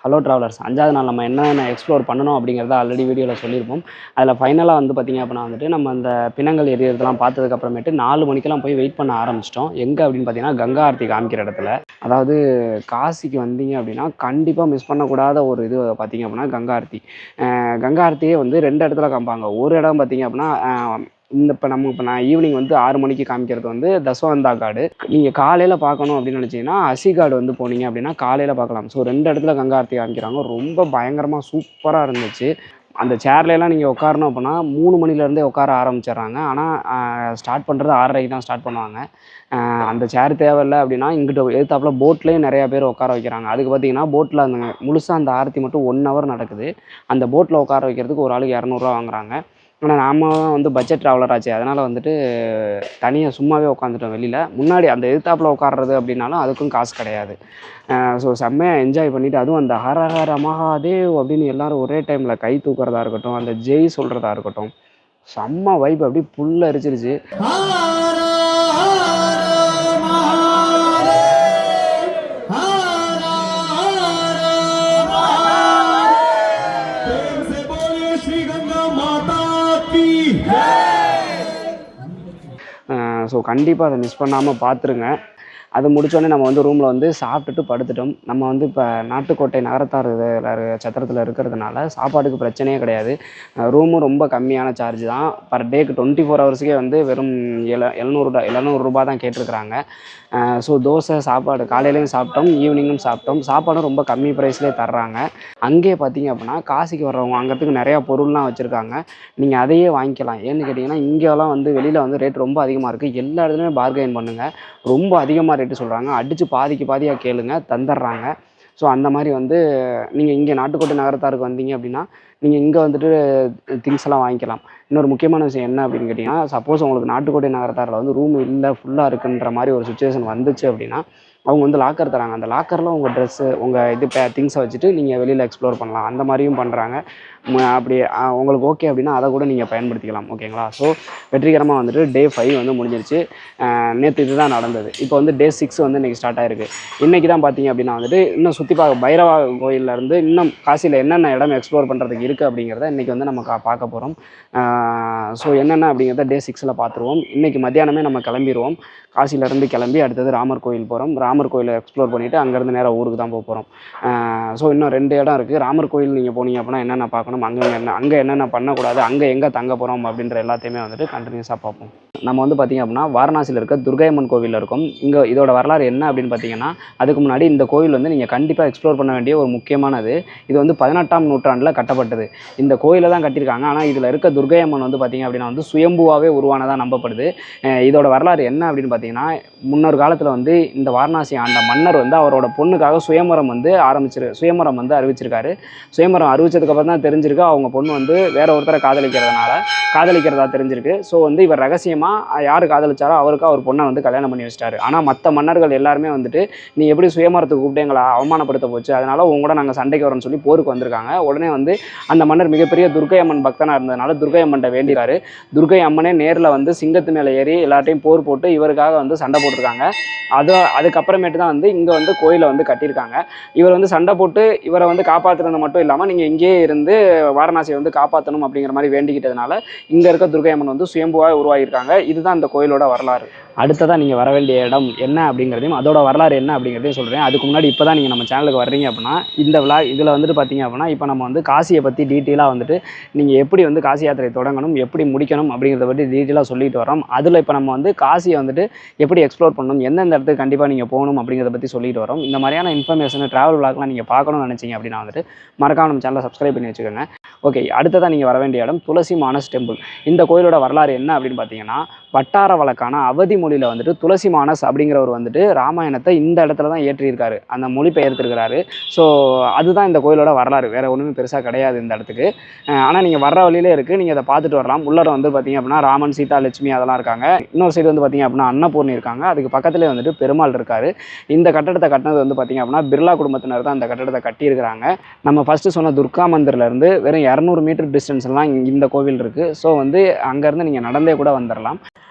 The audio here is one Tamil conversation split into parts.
ஹலோ ட்ராவலர்ஸ் 5வது நாள் நம்ம என்னென்ன எக்ஸ்ப்ளோர் பண்ணணும் அப்படிங்கிறத ஆல்ரெடி வீடியோவில் சொல்லியிருப்போம். அதில் ஃபைனலாக வந்து பார்த்திங்க அப்படின்னா வந்துட்டு நம்ம அந்த பிணங்கள் எரியறதெல்லாம் பார்த்ததுக்கப்புறமேட்டு 4 மணிக்கெல்லாம் போய் வெயிட் பண்ண ஆரம்பிச்சிட்டோம். எங்கே அப்படின்னு பார்த்தீங்கன்னா கங்கா ஆரத்தி காமிக்கிற இடத்துல. அதாவது காசிக்கு வந்தீங்க அப்படின்னா கண்டிப்பாக மிஸ் பண்ணக்கூடாத ஒரு இது பார்த்திங்க அப்படின்னா கங்கா ஆரத்தி. கங்கா ஆரத்தியே வந்து 2 இடத்துல காமிப்பாங்க. ஒரு இடம் பார்த்திங்க அப்படின்னா இப்போ நான் ஈவினிங் வந்து 6 மணிக்கு காமிக்கிறது வந்து தசவந்தா காடு. நீங்கள் காலையில் பார்க்கணும் அப்படின்னு நினச்சிங்கன்னா அசிகாடு வந்து போனீங்க அப்படின்னா காலையில் பார்க்கலாம். ஸோ 2 இடத்துல கங்கா ஆரத்தி காமிக்கிறாங்க. ரொம்ப பயங்கரமாக சூப்பராக இருந்துச்சு. அந்த சேர்லையெல்லாம் நீங்கள் உட்காரணும் அப்படின்னா 3 மணிலேருந்தே உட்கார ஆரம்பிச்சிடுறாங்க. ஆனால் ஸ்டார்ட் பண்ணுறது 6:30க்கு தான் ஸ்டார்ட் பண்ணுவாங்க. அந்த சேர் தேவையில்லை அப்படின்னா இங்கிட்ட எதிர்த்தாப்புல போட்லேயும் நிறையா பேர் உட்கார வைக்கிறாங்க. அதுக்கு பார்த்தீங்கன்னா போட்டில் அந்த முழுசாக அந்த ஆரத்தி மட்டும் 1 ஹவர் நடக்குது. அந்த போட்டில் உட்கார வைக்கிறதுக்கு ஒரு ஆளுக்கு 200 வாங்குறாங்க. ஆனால் நாம வந்து பட்ஜெட் ட்ராவலர் ஆச்சு. அதனால் வந்துட்டு தனியாக சும்மாவே உட்காந்துட்டோம் வெளியில். முன்னாடி அந்த எதிர்த்தாப்பில் உட்கார்றது அப்படின்னாலும் அதுக்கும் காசு கிடையாது. ஸோ செம்மையாக என்ஜாய் பண்ணிவிட்டு அதுவும் அந்த ஹர ஹர மகாதேவ் அப்படின்னு எல்லோரும் ஒரே டைமில் கை தூக்குறதா இருக்கட்டும், அந்த ஜெய் சொல்கிறதா இருக்கட்டும், செம்ம வைப் அப்படி புல்ல அரிச்சிருச்சு. ஸோ கண்டிப்பாக அதை மிஸ் பண்ணாமல் பார்த்துருங்க. அது முடித்தோடனே நம்ம வந்து ரூமில் வந்து சாப்பிட்டுட்டு படுத்துட்டோம். நம்ம வந்து இப்போ நாட்டுக்கோட்டை நகரத்தார் சத்திரத்தில் இருக்கிறதுனால சாப்பாட்டுக்கு பிரச்சனையே கிடையாது. ரூமும் ரொம்ப கம்மியான சார்ஜ் தான். பர் டேக்கு 24 ஹவர்ஸுக்கே வந்து வெறும் 700 ரூபா தான் கேட்டிருக்கிறாங்க. ஸோ தோசை சாப்பாடு காலையிலையும் சாப்பிட்டோம், ஈவினிங்கும் சாப்பிட்டோம். சாப்பாடும் ரொம்ப கம்மி ப்ரைஸ்லேயே தர்றாங்க. அங்கேயே பார்த்தீங்க அப்படின்னா காசிக்கு வர்றவங்க வாங்கிறதுக்கு நிறையா பொருள்லாம் வச்சுருக்காங்க. நீங்கள் அதையே வாங்கிக்கலாம். ஏன்னு கேட்டிங்கன்னா இங்கெல்லாம் வந்து வெளியில் வந்து ரேட் ரொம்ப அதிகமாக இருக்குது. எல்லா இடத்துலையுமே பார்கெயின் பண்ணுங்கள். ரொம்ப அதிகமாக ரேட்டு சொல்கிறாங்க. அடித்து பாதியாக கேளுங்க, தந்துடுறாங்க. ஸோ அந்த மாதிரி வந்து நீங்கள் இங்கே நாட்டுக்கோட்டை நகரத்தாருக்கு வந்தீங்க அப்படின்னா நீங்கள் இங்கே வந்துட்டு திங்ஸ் எல்லாம் வாங்கிக்கலாம். இன்னொரு முக்கியமான விஷயம் என்ன அப்படின்னு கேட்டிங்கன்னா, சப்போஸ் உங்களுக்கு நாட்டுக்கோட்டை நகரத்தாரில் வந்து ரூம் இல்லை, ஃபுல்லாக இருக்குன்ற மாதிரி ஒரு சுச்சுவேஷன் வந்துச்சு அப்படின்னா அவங்க வந்து லாக்கர் தராங்க. அந்த லாக்கரில் உங்கள் ட்ரெஸ்ஸு உங்கள் திங்ஸை வச்சுட்டு நீங்கள் வெளியில் எக்ஸ்ப்ளோர் பண்ணலாம். அந்த மாதிரியும் பண்ணுறாங்க. அப்படி உங்களுக்கு ஓகே அப்படின்னா அதை கூட நீங்கள் பயன்படுத்திக்கலாம். ஓகேங்களா? ஸோ வெற்றிகரமாக வந்துட்டு டே 5 வந்து முடிஞ்சிருச்சு. நேற்று இதுதான் நடந்தது. இப்போ வந்து டே 6 வந்து இன்றைக்கி ஸ்டார்ட் ஆகிருக்கு. இன்றைக்கி தான் பார்த்தீங்க அப்படின்னா வந்துட்டு இன்னும் சுற்றி பைரவா கோயிலேருந்து இன்னும் காசியில் என்னென்ன இடம் எக்ஸ்ப்ளோர் பண்ணுறதுக்கு இருக்குது அப்படிங்கிறத இன்றைக்கி வந்து நம்ம பார்க்க போகிறோம். ஸோ என்னென்ன அப்படிங்கிறத டே 6ல் பார்த்துருவோம். இன்றைக்கி மத்தியானமே நம்ம கிளம்பிடுவோம். காசிலேருந்து கிளம்பி அடுத்தது ராமர் கோயில் போகிறோம். ராமர் கோயிலை எக்ஸ்ப்ளோர் பண்ணிவிட்டு அங்கேருந்து நேராக ஊருக்கு தான் போக போகிறோம். ஸோ இன்னும் 2 இடம் இருக்குது. ராமர் கோயில் நீங்கள் போனீங்க அப்படின்னா என்னென்ன பார்க்கணும், அங்கே என்னென்ன பண்ணக்கூடாது, அங்கே எங்கே தங்க போகிறோம் அப்படின்ற எல்லாத்தையுமே வந்துட்டு கண்டினியூஸாக பார்ப்போம். நம்ம வந்து பார்த்திங்க அப்படின்னா வாரணாசியில் இருக்க துர்கையம்மன் கோவிலில் இருக்கும். இங்கே இதோட வரலாறு என்ன அப்படின்னு பார்த்தீங்கன்னா, அதுக்கு முன்னாடி இந்த கோவில் வந்து நீங்கள் கண்டிப்பாக எக்ஸ்ப்ளோர் பண்ண வேண்டிய ஒரு முக்கியமானது. இது வந்து 18ஆம் நூற்றாண்டில் கட்டப்பட்டது. இந்த கோயிலை தான் கட்டியிருக்காங்க. ஆனால் இதில் இருக்க துர்கையம்மன் வந்து பார்த்திங்க அப்படின்னா வந்து சுயம்புவாகவே உருவானதாக நம்பப்படுது. இதோட வரலாறு என்ன அப்படின்னு பார்த்தீங்கன்னா, முன்னொரு காலத்தில் வந்து இந்த வாரணாசி ஆண்ட மன்னர் வந்து அவரோட பொண்ணுக்காக சுயமரம் வந்து அறிவிச்சிருக்காரு. சுயமரம் அறிவிச்சதுக்கப்புறம் தான் தெரிஞ்சிருக்கு அவங்க பொண்ணு வந்து வேற ஒருத்தரை காதலிக்கிறதா தெரிஞ்சிருக்கு. ஸோ வந்து இவர் ரகசியமாக யார் காதலிச்சாரோ அவருக்கு அவர் பொண்ணை வந்து கல்யாணம் பண்ணி வச்சிட்டாரு. ஆனால் மற்ற மன்னர்கள் எல்லாருமே வந்துட்டு நீ எப்படி சுயமரத்துக்கு கூப்பிட்டு எங்களை அவமானப்படுத்த போச்சு, அதனால உங்க கூட நாங்கள் சண்டைக்கு வரோம்னு சொல்லி போருக்கு வந்திருக்காங்க. உடனே வந்து அந்த மன்னர் மிகப்பெரிய துர்கை அம்மன் பக்தனாக இருந்ததுனால துர்கை அம்மன்ட்ட வேண்டிறாரு. துர்கை அம்மனே நேரில் வந்து சிங்கத்து மேலே ஏறி எல்லாத்தையும் போர் போட்டு இவருக்காக வந்து சண்டை போட்டிருக்காங்க. அதுக்கப்புறமேட்டு தான் வந்து இங்கே வந்து கோயிலை வந்து கட்டியிருக்காங்க. இவர் வந்து சண்டை போட்டு இவரை வந்து காப்பாற்றுறது மட்டும் இல்லாமல் நீங்கள் இங்கேயே இருந்து வாரணாசியை வந்து காப்பாற்றணும் அப்படிங்கிற மாதிரி வேண்டிக்கிட்டதுனால இங்கே இருக்க துர்கை அம்மன் வந்து சுயம்புவாக உருவாகியிருக்காங்க. இதுதான் இந்த கோயிலோட வரலாறு. அடுத்ததான் நீங்கள் வர வேண்டிய இடம் என்ன அப்படிங்கிறதையும் அதோட வரலாறு என்ன அப்படிங்கிறதையும் சொல்கிறேன். அதுக்கு முன்னாடி இப்போ தான் நீங்கள் நம்ம சேனலுக்கு வர்றீங்க அப்படின்னா இந்த இதில் வந்துட்டு பார்த்தீங்க அப்படின்னா இப்போ நம்ம வந்து காசியை பற்றி டீட்டெயிலாக வந்துட்டு நீங்கள் எப்படி வந்து காசி யாத்திரை தொடங்கணும், எப்படி முடிக்கணும் அப்படிங்கிறத பற்றி டீட்டெயிலாக சொல்லிட்டு வரோம். அதில் இப்போ நம்ம வந்து காசியை வந்துட்டு எப்படி எக்ஸ்ப்ளோர் பண்ணணும், எந்தெந்த இடத்துக்கு கண்டிப்பாக நீங்கள் போகணும் அப்படிங்கிறத பற்றி சொல்லிட்டு வரோம். இந்த மாதிரியான இன்ஃபர்மேஷன் ட்ராவல் விளாக்லாம் நீங்கள் பார்க்கணும்னு நினச்சிங்க அப்படின்னா வந்துட்டு மறக்காம நம்ம சேனலை சப்ஸ்கிரைப் பண்ணி வச்சுக்கோங்க. ஓகே, அடுத்ததான் நீங்கள் வர வேண்டிய இடம் துளசி மானஸ் டெம்பிள். இந்த கோயிலோட வரலாறு என்ன அப்படின்னு பார்த்தீங்கன்னா, வட்டார வழக்கான அவதி மொழியில் வந்துட்டு துளசி மானஸ் அப்படிங்கிறவர் வந்துட்டு ராமாயணத்தை இந்த இடத்துல தான் ஏற்றியிருக்காரு, அந்த மொழி பெயர்த்திருக்கிறாரு. ஸோ அதுதான் இந்த கோயிலோட வரலாறு. வேறு ஒன்றுமே பெருசாக கிடையாது இந்த இடத்துக்கு. ஆனால் நீங்கள் வர்ற வழியிலே இருக்குது, நீங்கள் அதை பார்த்துட்டு வரலாம். உள்ளர வந்து பார்த்திங்க அப்படின்னா ராமன், சீதா, லட்சுமி அதெல்லாம் இருக்காங்க. இன்னொரு சைடு வந்து பார்த்திங்க அப்படின்னா அன்னபூர்ணி இருக்காங்க. அதுக்கு பக்கத்துலேயே வந்துட்டு பெருமாள் இருக்கார். இந்த கட்டடத்தை கட்டினது வந்து பார்த்திங்க அப்படின்னா பிர்லா குடும்பத்தினர் தான் இந்த கட்டடத்தை கட்டியிருக்கிறாங்க. நம்ம ஃபஸ்ட்டு சொன்ன துர்கா மந்திர்லேருந்து வெறும் 200 மீட்டர் டிஸ்டன்ஸ்லாம் இந்த கோவில் இருக்குது. ஸோ வந்து அங்கேருந்து நீங்கள் நடந்தே கூட வந்துடலாம்.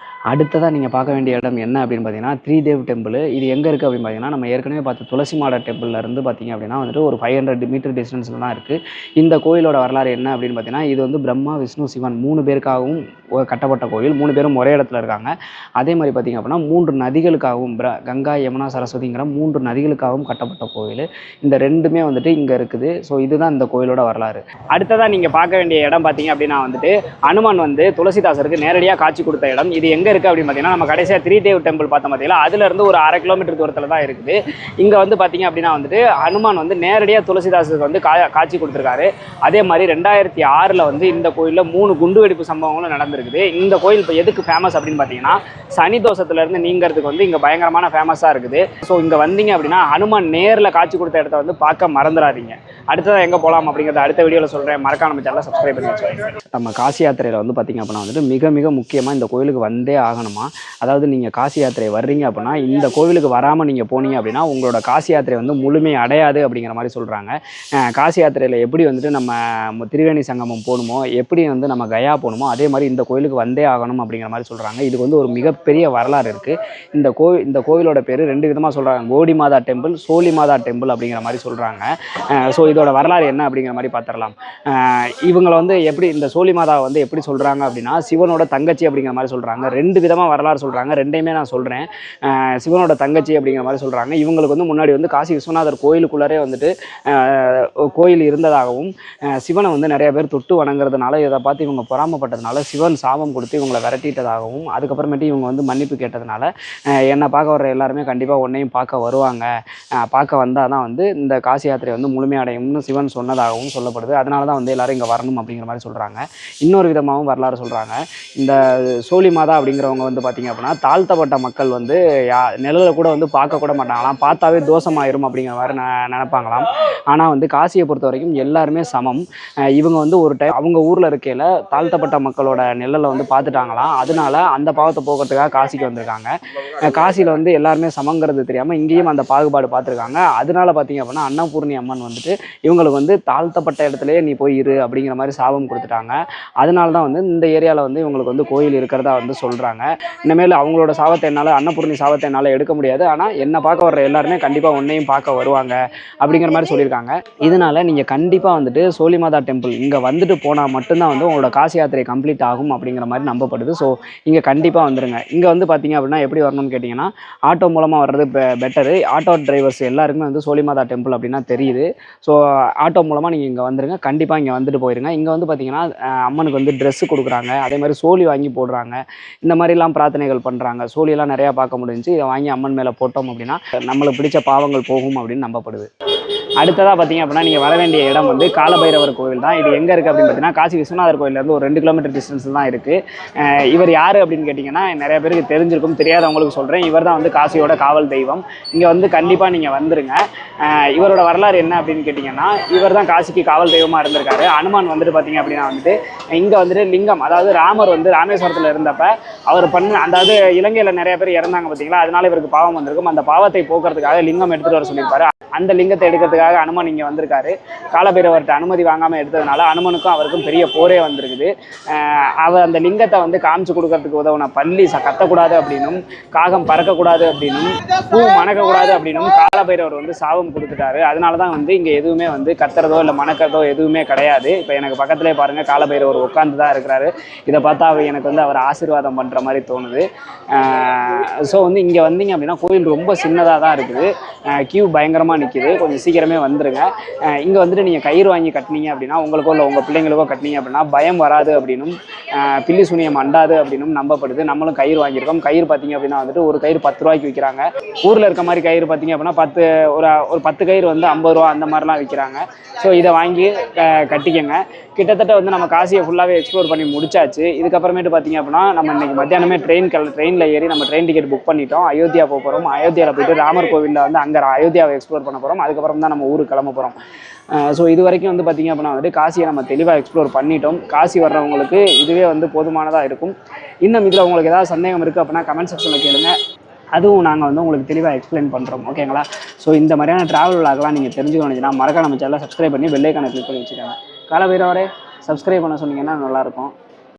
அடுத்ததாக நீங்கள் பார்க்க வேண்டிய இடம் என்ன அப்படின்னு பார்த்தீங்கன்னா த்ரீதேவ் டெம்பிள். இது எங்கே இருக்குது அப்படின்னு பார்த்தீங்கன்னா நம்ம ஏற்கனவே பார்த்த துளசி மாடா டெம்பிள்லேருந்து பார்த்தீங்க அப்படின்னா வந்துட்டு ஒரு 500 மீட்டர் டிஸ்டன்ஸில் தான் இருக்குது. இந்த கோயிலோட வரலாறு என்ன அப்படின்னு பார்த்தீங்கன்னா இது வந்து பிரம்மா விஷ்ணு சிவன் 3 பேருக்காகவும் கட்டப்பட்ட கோயில். 3 பேரும் ஒரே இடத்துல இருக்காங்க. அதே மாதிரி பார்த்தீங்க அப்படின்னா 3 நதிகளுக்காகவும் கங்கா யமுனா சரஸ்வதிங்கிற 3 நதிகளுக்காகவும் கட்டப்பட்ட கோயில். இந்த ரெண்டுமே வந்துட்டு இங்கே இருக்குது. ஸோ இதுதான் இந்த கோயிலோட வரலாறு. அடுத்ததாக நீங்கள் பார்க்க வேண்டிய இடம் பார்த்தீங்க அப்படின்னா வந்துட்டு அனுமான் வந்து துளசிதாசருக்கு நேரடியாக காட்சி கொடுத்த இடம். இது எங்கே இருக்குது அப்படின்னு பார்த்தீங்கன்னா நம்ம கடைசியாக த்ரீதேவ் டெம்பிள் பார்த்தோம் பார்த்தீங்களா, அதுலேருந்து ஒரு 1/2 கிலோமீட்டர் தூரத்தில் தான் இருக்குது. இங்கே வந்து பார்த்தீங்க அப்படின்னா வந்துட்டு ஹனுமான் வந்து நேரடியாக துளசிதாசருக்கு வந்து காட்சி கொடுத்துருக்காரு. அதே மாதிரி 2006 வந்து இந்த கோயிலில் 3 குண்டு வெடிப்பு சம்பவங்களும் நடந்திருக்குது. இந்த கோயில் இப்போ எதுக்கு ஃபேமஸ் அப்படின்னு பார்த்தீங்கன்னா சனி தோஷத்துலேருந்து நீங்கிறதுக்கு வந்து இங்கே பயங்கரமான ஃபேமஸாக இருக்குது. ஸோ இங்கே வந்தீங்க அப்படின்னா ஹனுமான் நேரில் காட்சி கொடுத்த இடத்த வந்து பார்க்க மறந்துடாதீங்க. அடுத்ததாக எங்கே போகலாம் அப்படிங்கிறத அடுத்த வீடியோவில் சொல்கிறேன். மறக்காம நம்ம சேனலை சப்ஸ்கிரைப் பண்ணி வச்சுக்கோங்க. நம்ம காசி யாத்திரையில் வந்து பார்த்திங்க அப்படின்னா வந்துட்டு மிக மிக முக்கியமாக இந்த கோயிலுக்கு வந்தே ஆகணுமா. அதாவது நீங்கள் காசி யாத்திரை வர்றீங்க அப்படின்னா இந்த கோவிலுக்கு வராமல் நீங்கள் போனீங்க அப்படின்னா உங்களோட காசி யாத்திரை வந்து முழுமை அடையாது அப்படிங்கிற மாதிரி சொல்கிறாங்க. காசி யாத்திரையில் எப்படி வந்துட்டு நம்ம திரிவேணி சங்கமம் போகணுமோ, எப்படி வந்து நம்ம கயா போகணுமோ, அதே மாதிரி இந்த கோயிலுக்கு வந்தே ஆகணும் அப்படிங்கிற மாதிரி சொல்கிறாங்க. இதுக்கு வந்து ஒரு மிகப்பெரிய வரலாறு இருக்குது. இந்த கோவிலோட பேர் 2 விதமாக சொல்கிறாங்க. கோடி மாதா டெம்பிள், சோழி மாதா டெம்பிள் அப்படிங்கிற மாதிரி சொல்கிறாங்க. ஸோ இதோட வரலாறு என்ன அப்படிங்கிற மாதிரி பார்த்துடலாம். இவங்களை வந்து எப்படி இந்த சோழி மாதாவை வந்து எப்படி சொல்கிறாங்க அப்படின்னா சிவனோட தங்கச்சி அப்படிங்கிற மாதிரி சொல்கிறாங்க. 2 விதமாக வரலாறு சொல்கிறாங்க. ரெண்டையுமே நான் சொல்கிறேன். சிவனோட தங்கச்சி அப்படிங்கிற மாதிரி சொல்கிறாங்க. இவங்களுக்கு வந்து முன்னாடி வந்து காசி விஸ்வநாதர் கோயிலுக்குள்ளரே வந்துட்டு கோயில் இருந்ததாகவும் சிவனை வந்து நிறைய பேர் தொட்டு வணங்குறதுனால இதை பார்த்து இவங்க பொறாமப்பட்டதுனால சிவன் சாபம் கொடுத்து இவங்களை விரட்டிட்டதாகவும் அதுக்கப்புறமேட்டு இவங்க வந்து மன்னிப்பு கேட்டதுனால என்னை பார்க்க வர்ற எல்லாருமே கண்டிப்பாக உன்னையும் பார்க்க வருவாங்க, பார்க்க வந்தால் தான் வந்து இந்த காசி யாத்திரை வந்து முழுமையடையும்னு சிவன் சொன்னதாகவும் சொல்லப்படுது. அதனால தான் வந்து எல்லாரும் இங்கே வரணும் அப்படிங்கிற மாதிரி சொல்கிறாங்க. இன்னொரு விதமாகவும் வரலாறு சொல்கிறாங்க. இந்த சோழி மாதா அப்படிங்கிறவங்க வந்து பார்த்திங்க அப்படின்னா தாழ்த்தப்பட்ட மக்கள் வந்து நிழலை கூட வந்து பார்க்க கூட மாட்டாங்களாம், பார்த்தாவே தோஷமாயிரும் அப்படிங்கிற மாதிரி நினைப்பாங்களாம். ஆனால் வந்து காசியை பொறுத்த வரைக்கும் எல்லாருமே சமம். இவங்க வந்து ஒரு டைம் அவங்க ஊரில் இருக்கையில் தாழ்த்தப்பட்ட மக்களோட நிழலை வந்து பார்த்துட்டாங்களாம். அதனால அந்த பாவத்தை போக்குறதுக்காக காசிக்கு வந்திருக்காங்க. காசியில் வந்து எல்லாருமே சமங்கிறது தெரியாமல் இங்கேயும் அந்த பாகுபாடு பார்த்துருக்காங்க. அதனால பார்த்திங்க அப்படின்னா அன்னபூர்ணி அம்மன் வந்துட்டு இவங்களுக்கு வந்து தாழ்த்தப்பட்ட இடத்துலையே நீ போய் இரு அப்படிங்கிற மாதிரி சாபம் கொடுத்துட்டாங்க. அதனால தான் வந்து இந்த ஏரியாவில் வந்து இவங்களுக்கு வந்து கோயில் இருக்கிறதா வந்து சொல்கிறாங்க. இனிமேல் அவங்களோட சாபத்தை என்னால் அன்னபூர்ணி சாபத்தை என்னால் எடுக்க முடியாது, ஆனால் என்னை பார்க்க வர்ற எல்லாருமே கண்டிப்பாக உன்னையும் பார்க்க வருவாங்க அப்படிங்கிற மாதிரி சொல்லியிருக்காங்க. இதனால் நீங்கள் கண்டிப்பாக வந்துட்டு சோழி மாதா டெம்பிள் இங்கே வந்துட்டு போனால் மட்டும்தான் வந்து உங்களோட காசி யாத்திரை கம்ப்ளீட் ஆகும் அப்படிங்கிற மாதிரி நம்பப்படுது. ஸோ இங்கே கண்டிப்பாக வந்துடுங்க. இங்கே வந்து பார்த்தீங்க அப்படின்னா எப்படி வரணும்னு கேட்டிங்கன்னா ஆட்டோ மூலமாக வர்றது பெட்டரு. ஆட்டோ டிரைவர்ஸ் எல்லாருக்குமே வந்து சோழி மாதா டெம்பிள் அப்படின்னா தெரியுது. ஸோ ஆட்டோ மூலமாக நீங்கள் இங்கே வந்துடுங்க. கண்டிப்பாக இங்கே வந்துட்டு போயிருங்க. இங்கே வந்து பார்த்தீங்கன்னா அம்மனுக்கு வந்து ட்ரெஸ்ஸு கொடுக்குறாங்க, அதே மாதிரி சோழி வாங்கி போடுறாங்க, இந்த மாதிரிலாம் பிரார்த்தனைகள் பண்ணுறாங்க. சோழியெல்லாம் நிறையா பார்க்க முடிஞ்சு இதை வாங்கி அம்மன் மேலே போட்டோம் அப்படின்னா நம்மளுக்கு பிடிச்ச பாவங்கள் போகும் அப்படின்னு நம்பப்படுது. அடுத்ததாக பார்த்தீங்க அப்படின்னா நீங்கள் வர வேண்டிய இடம் வந்து காலபைரவர் கோவில் தான். இது எங்கே இருக்குது அப்படின்னு பார்த்தீங்கன்னா காசி விஸ்வநாதர் கோயிலேருந்து ஒரு 2 கிலோமீட்டர் டிஸ்டன்ஸில் தான் இருக்குது. இவர் யார் அப்படின்னு கேட்டிங்கன்னா நிறைய பேருக்கு தெரிஞ்சிருக்கும், தெரியாதவங்களுக்கு சொல்கிறேன். இவர் தான் வந்து காசியோட காவல் தெய்வம். இங்கே வந்து கண்டிப்பாக நீங்கள் வந்துருங்க. இவரோட வரலாறு என்ன அப்படின்னு கேட்டிங்கன்னா இவர் தான் காசிக்கு காவல் தெய்வமாக இருந்திருக்காரு. அனுமான் வந்துட்டு பார்த்தீங்க அப்படின்னா வந்துட்டு இங்கே வந்துட்டு லிங்கம், அதாவது ராமர் வந்து ராமேஸ்வரத்தில் இருந்தப்ப அவர் அதாவது இலங்கையில் நிறைய பேர் இறந்தாங்க பார்த்தீங்களா, அதனால இவருக்கு பாவம் வந்திருக்கும். அந்த பாவத்தை போக்குறதுக்காக லிங்கம் எடுத்துகிட்டு வர சொல்லியிருப்பாரு. அந்த லிங்கத்தை எடுக்கிறதுக்காக அனுமன் இங்கே வந்திருக்காரு. காலபைரவர்கிட்ட அனுமதி வாங்காமல் எடுத்ததுனால அனுமனுக்கும் அவருக்கும் பெரிய போரே வந்திருக்குது. அவர் அந்த லிங்கத்தை வந்து காமிச்சு கொடுக்கறதுக்கு உதவுன பள்ளி கத்தக்கூடாது அப்படின்னும் காகம் பறக்கக்கூடாது அப்படின்னும் பூ மணக்கக்கூடாது அப்படின்னும் காலபைரவர் வந்து சாபம் கொடுத்துட்டாரு. அதனால தான் வந்து இங்கே எதுவுமே வந்து கத்துறதோ இல்லை மணக்கிறதோ எதுவுமே கிடையாது. இப்போ எனக்கு பக்கத்திலே பாருங்கள் காலபைரவர் உட்காந்து தான் இருக்கிறாரு. இதை பார்த்தா எனக்கு வந்து அவர் ஆசீர்வாதம் பண்ணுற மாதிரி தோணுது. ஸோ வந்து இங்கே வந்தீங்க அப்படின்னா கோயில் ரொம்ப சின்னதாக தான் இருக்குது. கியூ பயங்கரமாக நிற்கிது. கொஞ்சம் சீக்கிரமே வந்துருங்க. இங்கே வந்துட்டு நீங்கள் கயிறு வாங்கி கட்டினீங்க அப்படின்னா உங்களுக்கோ இல்லை உங்கள் பிள்ளைங்களுக்கோ கட்டினீங்க அப்படின்னா பயம் வராது அப்படின்னும் பில்லி சூனியம் அண்டாது அப்படின்னும் நம்பப்படுது. நம்மளும் கயிறு வாங்கியிருக்கோம். கயிறு பார்த்தீங்க அப்படின்னா வந்துட்டு ஒரு கயிறு 10 ரூபாய்க்கு விற்கிறாங்க. ஊரில் இருக்க மாதிரி கயிறு பார்த்தீங்க அப்படின்னா ஒரு 10 கயிறு வந்து 50 ரூபா அந்த மாதிரிலாம் விற்கிறாங்க. ஸோ இதை வாங்கி கட்டிக்கங்க. கிட்டத்தட்ட வந்து நம்ம காசியை ஃபுல்லாகவே எக்ஸ்ப்ளோர் பண்ணி முடிச்சாச்சு. இதுக்கப்புறமேட்டு பார்த்தீங்க அப்படின்னா நம்ம இன்றைக்கி மத்தியானமே ட்ரெயினில் ஏறி நம்ம ட்ரெயின் டிக்கெட் புக் பண்ணிட்டோம். அயோத்தியா போக போகிறோம். அயோத்தியாவில் போய்ட்டு ராமர் கோவிலில் வந்து அங்கே அயோத்தியாவை எக்ஸ்ப்ளோர் பண்ண போகிறோம். அதுக்கப்புறம் தான் நம்ம ஊருக்கு கிளம்ப போகிறோம். ஸோ இது வரைக்கும் வந்து பார்த்திங்க அப்படின்னா வந்து காசியை நம்ம தெளிவாக எக்ஸ்ப்ளோர் பண்ணிட்டோம். காசி வர்றவங்களுக்கு இதுவே வந்து போதுமானதாக இருக்கும். இன்னும் இதில் உங்களுக்கு ஏதாவது சந்தேகம் இருக்குது அப்படின்னா கமெண்ட் செக்ஷனில் கேளுங்க. அதுவும் நாங்கள் வந்து உங்களுக்கு தெளிவாக எக்ஸ்பிளைன் பண்ணுறோம். ஓகேங்களா? ஸோ இந்த மாதிரியான ட்ராவல் விளாக்லாம் நீங்கள் தெரிஞ்சுக்கணும்னா மறக்காம நம்ம சேனலை சப்ஸ்கிரைப் பண்ணி பெல் ஐக்கானை கிளிக் பண்ணி வச்சுக்கோங்க. காலபைரவரே சப்ஸ்கிரைப் பண்ண சொன்னீங்கன்னா நல்லாயிருக்கும்.